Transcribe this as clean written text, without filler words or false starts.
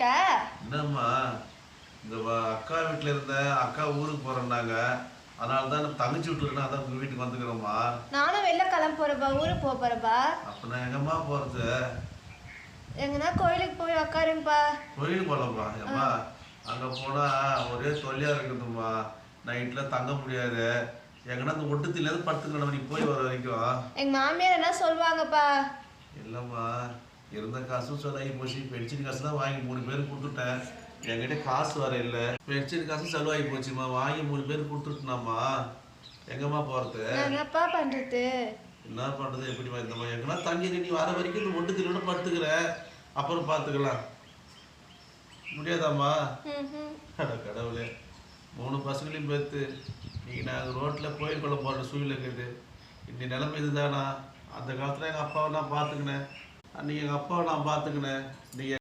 இருக்க? என்னம்மா இந்த அக்கா வீட்டில் இருந்த அக்கா ஊருக்கு போகிறேன்னாங்க, அதனால தான் நான் தங்கச்சி வீட்டுல அதான் உங்கள் வீட்டுக்கு வந்துக்கிறோம்மா. நானும் வெளில கிளம்ப போகிறப்பா, ஊருக்கு போக போகிறப்பா. அப்போ நான் எங்கம்மா போகிறது? எங்கன்னா கோயிலுக்கு போய் உக்காருங்கப்பா. கோயிலுக்கு போகலாம்ப்பா. ஏம்மா அங்கே போனால் ஒரே தொல்லையாக இருக்குதும்மா. நைட்டில் தங்க முடியாது. எங்கன்னா அந்த ஒட்டுத்திலேருந்து படுத்துக்கணும் நீ போய் வர வரைக்கும். எங்கள் மாமியார் என்ன சொல்லுவாங்கப்பா? இல்லைம்மா, இருந்த காசும் சொல்லாகி போச்சு. பென்ஷன் காசு தான் வாங்கி 3 பேருக்கு கொடுத்துட்டேன். என்கிட்ட காசு வர இல்லை. பென்ஷன் காசு செலவாகி போச்சுமா. வாங்கி 3 பேருக்கு கொடுத்துட்டேனாம்மா. எங்கம்மா போகிறது? என்னப்பா பண்ணுறது? என்ன பண்ணுறது? எப்படி இந்தம்மா எங்கன்னா தங்கி நீ வர வரைக்கும் இந்த ஒட்டுத்திலோட படுத்துக்கிற, அப்புறம் பார்த்துக்கலாம். முடியாதாம்மா? கடவுளே, 3 பசங்களையும் பார்த்து நீங்கள் நாங்கள் ரோட்டில் கோயிலுக்குள்ளே போகிற சூழ்நிலை இருக்குது. இந்த நிலைமை இதுதானா? அந்த காலத்தில் எங்கள் அப்பாவை நான் பார்த்துக்கினேன். அன்றைக்கி எங்கள் அப்பாவை நான் பார்த்துக்கினேன். நீங்கள்